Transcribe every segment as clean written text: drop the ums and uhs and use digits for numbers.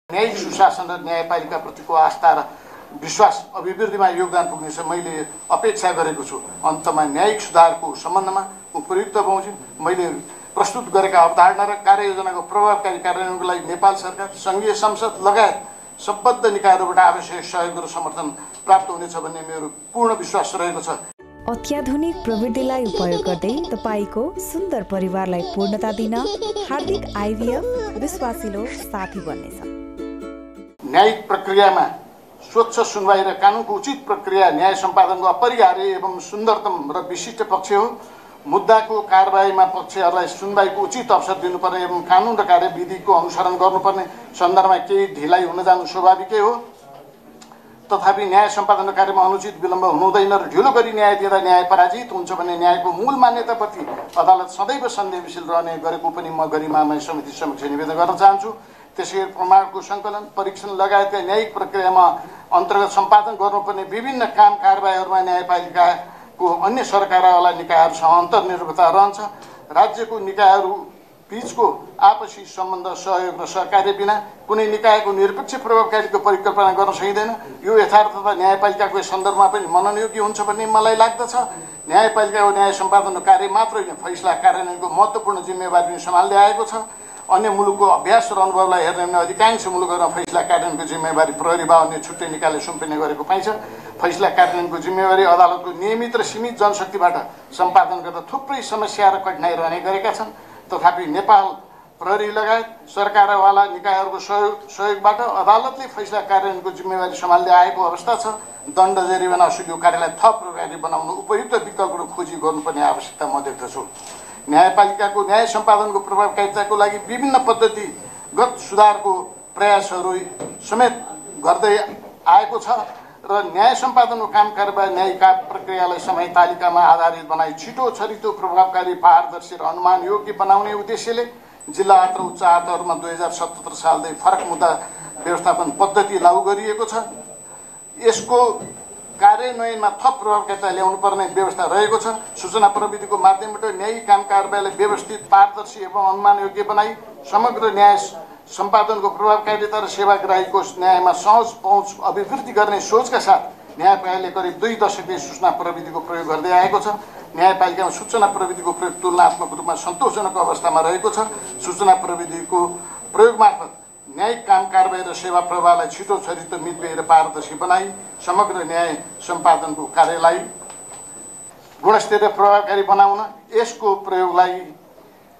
न्यायिक सुशासन र न्यायपालिकाप्रतिको आस्था र विश्वास अभिवृद्धिमा योगदान पुग्नेछ मैले अपेक्षा गरेको छु। अन्तमा न्यायिक सुधारको सम्बन्धमा उपयुक्त बमोजिम मैले प्रस्तुत गरेका अवधारणा र कार्ययोजनाको प्रभावकारी कार्यान्वयनको लागि नेपाल सरकार, सङ्घीय संसद लगायत सम्बद्ध निकायहरूबाट आवश्यक सहयोग र समर्थन प्राप्त हुनेछ भन्ने मेरो पूर्ण विश्वास रहेको छ। अत्याधुनिक प्रविधिलाई उपयोग गर्दै तपाईको सुन्दर परिवारलाई पूर्णता दिन हार्दिक आइभीएफ विश्वासिलो साथी बन्नेछ। न्यायिक प्रक्रियामा स्वच्छ सुनवाई र कानुनको उचित प्रक्रिया न्याय सम्पादनको अपरिहार्य एवं सुन्दरतम र विशिष्ट पक्ष हो। मुद्दाको कारबाहीमा पक्षहरूलाई सुनवाईको उचित अवसर दिनुपर्ने एवं कानुन र कार्यविधिको अनुसरण गर्नुपर्ने सन्दर्भमा केही ढिलाइ हुन जानु स्वाभाविकै हो। तथापि न्याय सम्पादन कार्यमा अनुचित विलम्ब हुनुहुँदैन र ढिलो गरी न्याय दिँदा न्याय पराजित हुन्छ भन्ने न्यायको मूल मान्यताप्रति अदालत सदैव संवेदनशील रहने गरेको पनि म गरिमामय समिति समक्ष निवेदन गर्न चाहन्छु। त्यसैगरी प्रमाणको सङ्कलन, परीक्षण लगायतका न्यायिक प्रक्रियामा अन्तर्गत सम्पादन गर्नुपर्ने विभिन्न काम कारबाहीहरूमा न्यायपालिकाको अन्य सरकारवाला निकायहरूसँग अन्तर्निर्भरता रहन्छ। राज्यको निकायहरू बीचको आपसी सम्बन्ध, सहयोग र सहकार्य बिना कुनै निकायको निरपेक्ष प्रभावकारीको परिकल्पना गर्न सकिँदैन। यो यथार्थता न्यायपालिकाको सन्दर्भमा पनि मननयोग्य हुन्छ भन्ने मलाई लाग्दछ। न्यायपालिकाको न्याय सम्पादनको कार्य मात्र होइन, फैसला कार्यान्वयनको महत्त्वपूर्ण जिम्मेवारी पनि सम्हाल्दै आएको छ। अन्य मुलुकको अभ्यास र अनुभवलाई हेर्ने भने अधिकांश मुलुकहरूमा फैसला कार्यान्वयनको जिम्मेवारी प्रहरी वा अन्य छुट्टै निकायले सुम्पिने गरेको पाइन्छ। फैसला कार्यान्वयनको जिम्मेवारी अदालतको नियमित र सीमित जनशक्तिबाट सम्पादन गर्दा थुप्रै समस्या र कठिनाइ रहने गरेका छन्। तथापि नेपाल प्रहरी लगायत सरकारवाला निकायहरूको सहयोगबाट अदालतले फैसला कार्यान्वयनको जिम्मेवारी सम्हाल्दै आएको अवस्था छ। दण्ड जरिवाना असुली कार्यलाई थप प्रभावी बनाउन उपयुक्त विकल्पहरू खोजी गर्नुपर्ने आवश्यकता म देख्दछु। न्यायपालिकाको न्याय सम्पादनको प्रभावकारिताको लागि विभिन्न पद्धतिगत सुधारको प्रयासहरू समेत गर्दै आएको छ र न्याय सम्पादनको काम कारबाही न्यायिक प्रक्रियालाई समय तालिकामा आधारित बनाई छिटो, छरितो, प्रभावकारी, पारदर्शी र अनुमान योग्य बनाउने उद्देश्यले जिल्ला र उच्च अदालतहरूमा 2077 सालदेखि फरक मुद्दा व्यवस्थापन पद्धति लागू गरिएको छ। यसको कार्यान्वयनमा थप प्रभावकारिता ल्याउनुपर्ने व्यवस्था रहेको छ। सूचना प्रविधिको माध्यमबाट न्यायिक काम कारबाहीलाई व्यवस्थित, पारदर्शी एवं अनुमान योग्य बनाई समग्र न्याय सम्पादनको प्रभावकारिता र सेवाग्राहीको न्यायमा सहज पहुँच अभिवृद्धि गर्ने सोचका साथ न्यायपालिकाले करिब 2 दशकदेखि सूचना प्रविधिको प्रयोग गर्दै आएको छ। न्यायपालिकामा सूचना प्रविधिको प्रयोग तुलनात्मक रूपमा सन्तोषजनक अवस्थामा रहेको छ। सूचना प्रविधिको प्रयोग मार्फत न्यायिक काम कारबाही र सेवा प्रवाहलाई छिटो, छरितो, मितव्ययी र पारदर्शी बनाई समग्र न्याय सम्पादनको कार्यलाई गुणस्तरीय प्रभावकारी बनाउन यसको प्रयोगलाई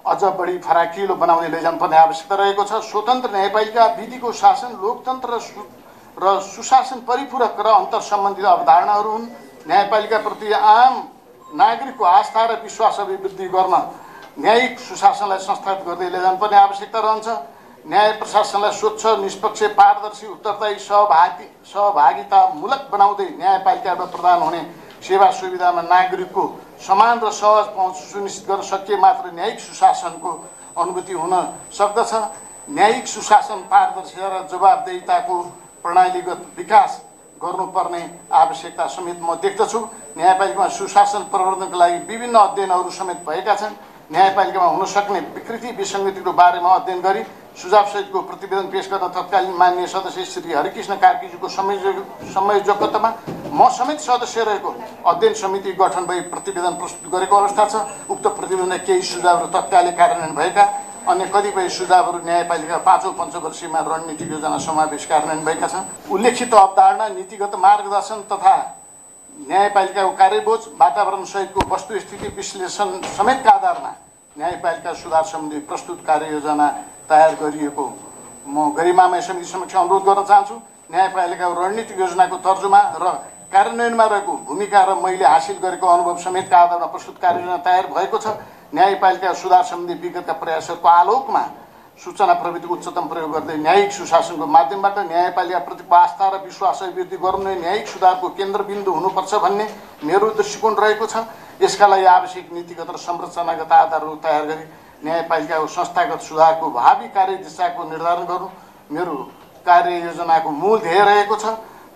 अझ बढी फराकिलो बनाउँदै लैजानुपर्ने आवश्यकता रहेको छ। स्वतन्त्र न्यायपालिका विधिको शासन, लोकतन्त्र र सुशासन परिपूरक र अन्तर सम्बन्धित अवधारणाहरू हुन्। न्यायपालिकाप्रति आम नागरिकको आस्था र विश्वास अभिवृद्धि गर्न न्यायिक सुशासनलाई संस्थापित गर्दै लैजानुपर्ने आवश्यकता रहन्छ। न्याय प्रशासनलाई स्वच्छ, निष्पक्ष, पारदर्शी, उत्तरदायी, सहभागितामूलक बनाउँदै न्यायपालिकाबाट प्रदान हुने सेवा सुविधामा नागरिकको समान र सहज पहुँच सुनिश्चित गर्न सकिए मात्र न्यायिक सुशासनको अनुभूति हुन सक्दछ। न्यायिक सुशासन, पारदर्शिता र जवाबदेहिताको प्रणालीगत विकास गर्नुपर्ने आवश्यकता समेत म देख्दछु। न्यायपालिकामा सुशासन प्रवर्धनको लागि विभिन्न अध्ययनहरू समेत भएका छन्। न्यायपालिकामा हुन सक्ने विकृति विसङ्गतिको बारेमा अध्ययन गरी सुझावसहितको प्रतिवेदन पेश गर्न तत्कालीन माननीय सदस्य श्री हरिकृष्ण कार्कीज्यूको संयोजकत्वमा म समेत सदस्य रहेको अध्ययन समिति गठन भई प्रतिवेदन प्रस्तुत गरेको अवस्था छ। उक्त प्रतिवेदनमा केही सुझावहरू तत्कालै कार्यान्वयन भएका, अन्य कतिपय सुझावहरू न्यायपालिका 5औं पञ्चवर्षीयमा रणनीतिक योजना समावेश कार्यान्वयन भएका छन्। उल्लेखित अवधारणा, नीतिगत मार्गदर्शन तथा न्यायपालिकाको कार्यबोझ, वातावरण सहितको वस्तुस्थिति विश्लेषण समेतका आधारमा न्यायपालिका सुधार सम्बन्धी प्रस्तुत कार्ययोजना तयार गरिएको म गरिमामय समिति समक्ष अनुरोध गर्न चाहन्छु। न्यायपालिकाको रणनीतिक योजनाको तर्जुमा र कार्यान्वयनमा रहेको भूमिका र मैले हासिल गरेको अनुभव समेतका आधारमा प्रस्तुत कार्ययोजना तयार भएको छ। न्यायपालिका सुधार सम्बन्धी विगतका प्रयासहरूको आलोकमा सूचना प्रविधिको उच्चतम प्रयोग गर्दै न्यायिक सुशासनको माध्यमबाट न्यायपालिकाप्रतिको आस्था र विश्वास अभिवृद्धि गर्नु न्यायिक सुधारको केन्द्रबिन्दु हुनुपर्छ भन्ने मेरो दृष्टिकोण रहेको छ। यसका लागि आवश्यक नीतिगत र संरचनागत आधारहरू तयार गरी न्यायपालिकाको संस्थागत सुधारको भावी कार्यदिशाको निर्धारण गर्नु मेरो कार्ययोजनाको मूल ध्येय रहेको छ।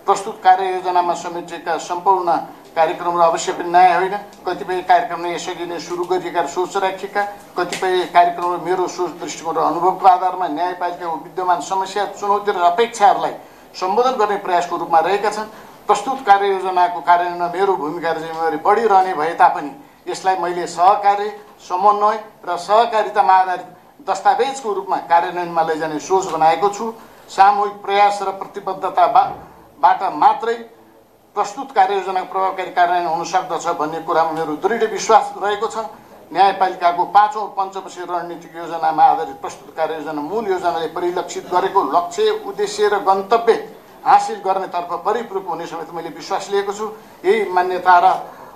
प्रस्तुत कार्ययोजनामा समेटिएका सम्पूर्ण कार्यक्रमहरू अवश्य पनि नयाँ होइन। कतिपय कार्यक्रमले यसरी नै सुरु गरिएका सोच राखिएका, कतिपय कार्यक्रमहरू मेरो सोच दृष्टिकोण र अनुभवको आधारमा न्यायपालिकाको विद्यमान समस्या, चुनौती र अपेक्षाहरूलाई सम्बोधन गर्ने प्रयासको रूपमा रहेका छन्। प्रस्तुत कार्ययोजनाको कार्यान्वयनमा मेरो भूमिका र जिम्मेवारी बढिरहने भए तापनि यसलाई मैले सहकार्य, समन्वय र सहकारितामा आधारित दस्तावेजको रूपमा कार्यान्वयनमा लैजाने सोच बनाएको छु। सामूहिक प्रयास र प्रतिबद्धताबाट मात्रै प्रस्तुत कार्ययोजनाको प्रभावकारी कार्यान्वयन हुन सक्दछ भन्ने कुरामा मेरो दृढ विश्वास रहेको छ। न्यायपालिकाको 5औं पञ्चवर्षीय रणनीतिक योजनामा आधारित प्रस्तुत कार्ययोजना मूल योजनाले परिलक्षित गरेको लक्ष्य, उद्देश्य र गन्तव्य हासिल गर्नेतर्फ परिपूरक हुने समेत मैले विश्वास लिएको छु। यही मान्यता र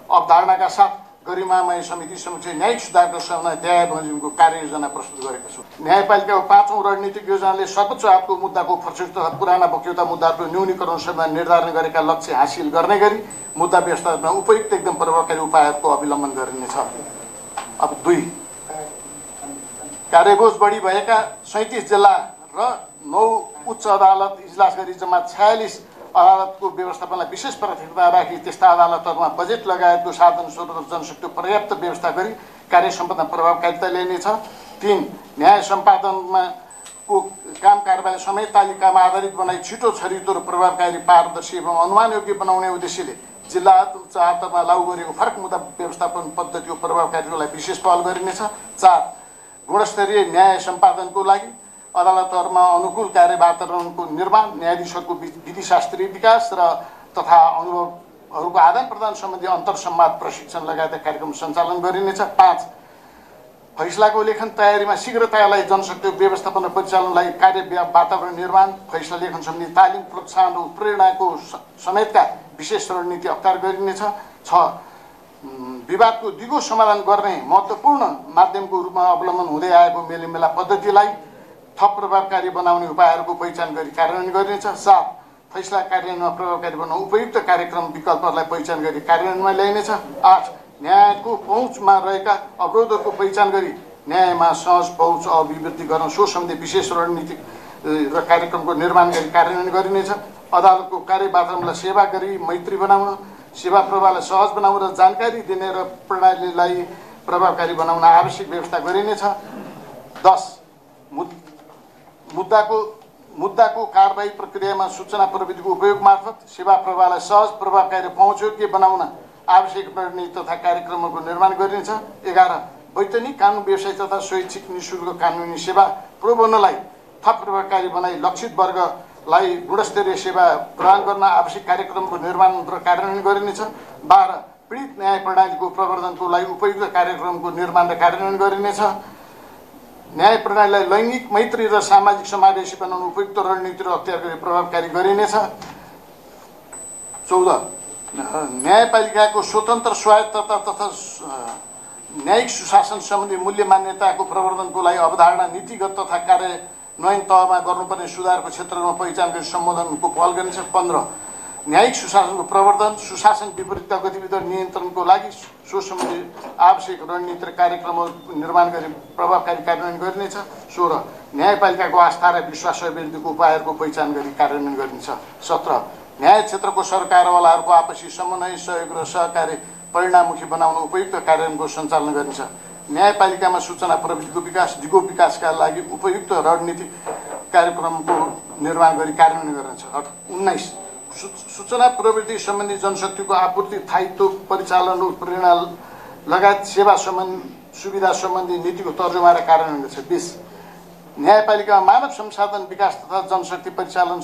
अवधारणाका साथ गरिमामय समिति समक्ष न्यायिक सुधारको न्याय बमोजिमको कार्ययोजना प्रस्तुत गरेको छु। न्यायपालिकाको 5औं रणनीतिक योजनाले सर्वोच्च आयोगको मुद्दाको फर्सिट तथा पुराना बक्यौता मुद्दाहरूको न्यूनीकरण सम्बन्धी निर्धारण गरेका लक्ष्य हासिल गर्ने गरी मुद्दा व्यवस्थापनमा उपयुक्त एकदम प्रभावकारी उपायहरूको अवलम्बन गरिनेछ। अब 2, कार्यबोझ बढी भएका 37 जिल्ला र 9 उच्च अदालत इजलास गरी जम्मा 46 अदालतको व्यवस्थापनलाई विशेष प्राथमिकता राखी त्यस्ता अदालतहरूमा बजेट लगायतको साधन स्रोत र जनशक्तिको पर्याप्त व्यवस्था गरी कार्य सम्पादन प्रभावकारिता ल्याइनेछ। 3, न्याय सम्पादनमा को काम कारबाही समेत तालिकामा आधारित बनाई छिटो, छरितो र प्रभावकारी, पारदर्शी एवं अनुमानयोग्य बनाउने उद्देश्यले जिल्ला उच्च अदालतमा लागू गरिएको फरक मुद्दा व्यवस्थापन पद्धतिको प्रभावकारितालाई विशेष पहल गरिनेछ। 4, गुणस्तरीय न्याय सम्पादनको लागि अदालतहरूमा अनुकूल कार्य वातावरणको निर्माण, न्यायाधीशहरूको विधिशास्त्रीय विकास र तथा अनुभवहरूको आदान प्रदान सम्बन्धी अन्तर्संवाद प्रशिक्षण लगायतका कार्यक्रम सञ्चालन गरिनेछ। 5, फैसलाको लेखन तयारीमा शीघ्रतालाई जनशक्ति व्यवस्थापन र परिचालनलाई कार्य वातावरण निर्माण, फैसला लेखन सम्बन्धी तालिम, प्रोत्साहन र प्रेरणाको समेतका विशेष रणनीति अख्तियार गरिनेछ। 6, विवादको दिगो समाधान गर्ने महत्त्वपूर्ण माध्यमको रूपमा अवलम्बन हुँदै आएको मेलमिला पद्धतिलाई थप प्रभावकारी बनाउने उपायहरूको पहिचान गरी कार्यान्वयन गरिनेछ। 7, फैसला कार्यान्वयनमा प्रभावकारी बनाउन उपयुक्त कार्यक्रम विकल्पहरूलाई पहिचान गरी कार्यान्वयनमा ल्याइनेछ। 8, न्यायको पहुँचमा रहेका अवरोधहरूको पहिचान गरी न्यायमा सहज पहुँच अभिवृद्धि गर्न सो सम्बन्धी विशेष रणनीति र कार्यक्रमको निर्माण गरी कार्यान्वयन गरिनेछ। अदालतको कार्य वातावरणलाई सेवा गरी मैत्री बनाउन, सेवा प्रवाहलाई सहज बनाउन र जानकारी दिने र प्रणालीलाई प्रभावकारी बनाउन आवश्यक व्यवस्था गरिनेछ। 10, मुद्दाको कारबाही प्रक्रियामा सूचना प्रविधिको उपयोग मार्फत सेवा प्रवाहलाई सहज, प्रभावकारी, पहुँचयोग्य बनाउन आवश्यक रणनीति तथा कार्यक्रमहरूको निर्माण गरिनेछ। 11, वैतनिक कानुन व्यवसाय तथा स्वैच्छिक निःशुल्क कानुनी सेवा प्रोबोनोलाई थप प्रभावकारी बनाई लक्षित वर्गलाई गुणस्तरीय सेवा प्रदान गर्न आवश्यक कार्यक्रमको निर्माण र कार्यान्वयन गरिनेछ। 12, पीडित न्याय प्रणालीको प्रवर्धनको लागि उपयुक्त कार्यक्रमको निर्माण र कार्यान्वयन गरिनेछ। न्याय प्रणालीलाई लैङ्गिक मैत्री र सामाजिक समावेशी बनाउन उपयुक्त रणनीति र अख्तियार गरी प्रभावकारी गरिनेछ। 14, न्यायपालिकाको स्वतन्त्र स्वायत्तता तथा न्यायिक सुशासन सम्बन्धी मूल्य मान्यताको प्रवर्धनको लागि अवधारणा, नीतिगत तथा कार्यान्वयन तहमा गर्नुपर्ने सुधारको क्षेत्रमा पहिचान गरी सम्बोधनको पहल गरिनेछ। 15, न्यायिक सुशासनको प्रवर्धन, सुशासन विपरीत गतिविधि नियन्त्रणको लागि सो सम्बन्धी आवश्यक रणनीति र कार्यक्रमहरू निर्माण गरी प्रभावकारी कार्यान्वयन गरिनेछ। 16, न्यायपालिकाको आस्था र विश्वास अभिवृद्धिको उपायहरूको पहिचान गरी कार्यान्वयन गरिनेछ। 17, न्याय क्षेत्रको सरकारवालाहरूको आपसी समन्वय, सहयोग र सहकार्य परिणाममुखी बनाउन उपयुक्त कार्यक्रमको सञ्चालन गरिन्छ। न्यायपालिकामा सूचना प्रविधिको विकास, दिगो विकासका लागि उपयुक्त रणनीतिक कार्यक्रमको निर्माण गरी कार्यान्वयन गरिन्छ। 19, सूचना प्रविधि सम्बन्धी जनशक्तिको आपूर्ति, स्थायित्व, परिचालन र प्रेरणा लगायत सेवा सुविधा सम्बन्धी नीतिको तर्जुमा र कार्यान्वयन गर्छ। 20, न्यायपालिकामा मानव संसाधन विकास तथा जनशक्ति परिचालन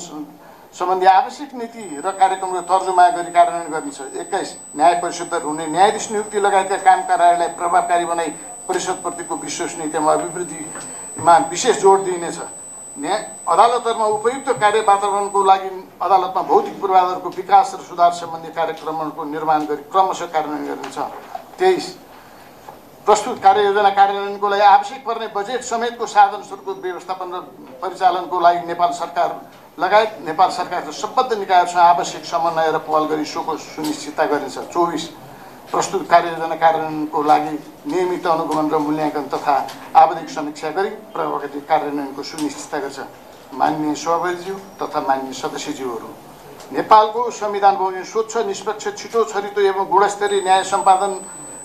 सम्बन्धी आवश्यक नीति र कार्यक्रमको तर्जुमा गरी कार्यान्वयन गरिन्छ। 21, न्याय परिषदहरू हुने न्यायाधीश नियुक्ति लगायतका काम कार्यलाई प्रभावकारी बनाई परिषदप्रतिको विश्वसनीयतामा अभिवृद्धिमा विशेष जोड दिइनेछ। अदालतहरूमा उपयुक्त कार्य वातावरणको लागि अदालतमा भौतिक पूर्वाधारको विकास र सुधार सम्बन्धी कार्यक्रमहरूको निर्माण गरी क्रमशः कार्यान्वयन गरिन्छ। 23, प्रस्तुत कार्ययोजना कार्यान्वयनको लागि आवश्यक पर्ने बजेट समेतको साधन स्रोतको व्यवस्थापन र परिचालनको लागि नेपाल सरकार लगायत नेपाल सरकारका सम्बद्ध निकायहरूसँग आवश्यक समन्वय र पहल गरी सोको सुनिश्चितता गरिन्छ। 24, प्रस्तुत कार्ययोजना कार्यान्वयनको लागि नियमित अनुगमन र मूल्याङ्कन तथा आवधिक समीक्षा गरी प्रभावकारी कार्यान्वयनको सुनिश्चितता गर्छ। माननीय सभापतिज्यू तथा माननीय सदस्यज्यूहरू, नेपालको संविधान बमोजिम स्वच्छ, निष्पक्ष, छिटो, छरितो एवं गुणस्तरीय न्याय सम्पादन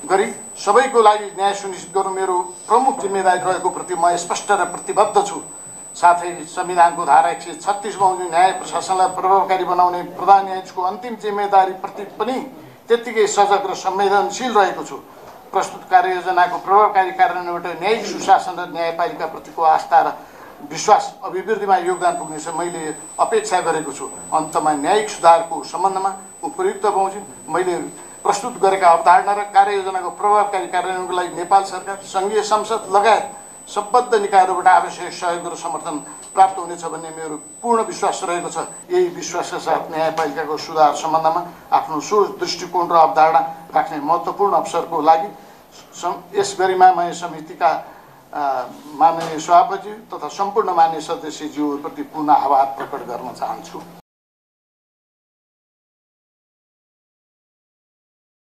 गरी सबैको लागि न्याय सुनिश्चित गर्नु मेरो प्रमुख जिम्मेदारी रहेको प्रति म स्पष्ट र प्रतिबद्ध छु। साथै संविधानको धारा 136 बमोजिम न्याय प्रशासनलाई प्रभावकारी बनाउने प्रधान न्यायाधीशको अन्तिम जिम्मेदारी प्रति पनि त्यत्तिकै सजग र संवेदनशील रहेको छु। प्रस्तुत कार्ययोजनाको प्रभावकारी कार्यान्वयनबाट न्यायिक सुशासन र न्यायपालिकाप्रतिको आस्था र विश्वास अभिवृद्धिमा योगदान पुग्नेछ मैले अपेक्षा गरेको छु। अन्तमा न्यायिक सुधारको सम्बन्धमा उपयुक्त बमोजिम मैले प्रस्तुत गरेका अवधारणा र कार्ययोजनाको प्रभावकारी कार्यान्वयनको लागि नेपाल सरकार, सङ्घीय संसद लगायत सम्बद्ध निकायहरूबाट आवश्यक सहयोग र समर्थन प्राप्त हुनेछ भन्ने मेरो पूर्ण विश्वास रहेको छ। यही विश्वासका साथ न्यायपालिकाको सुधार सम्बन्धमा आफ्नो सोच, दृष्टिकोण र अवधारणा राख्ने महत्त्वपूर्ण अवसरको लागि यस गरिमामय समितिका माननीय सभापति तथा सम्पूर्ण मान्य सदस्यज्यूहरूप्रति पुनः आभार प्रकट गर्न चाहन्छु।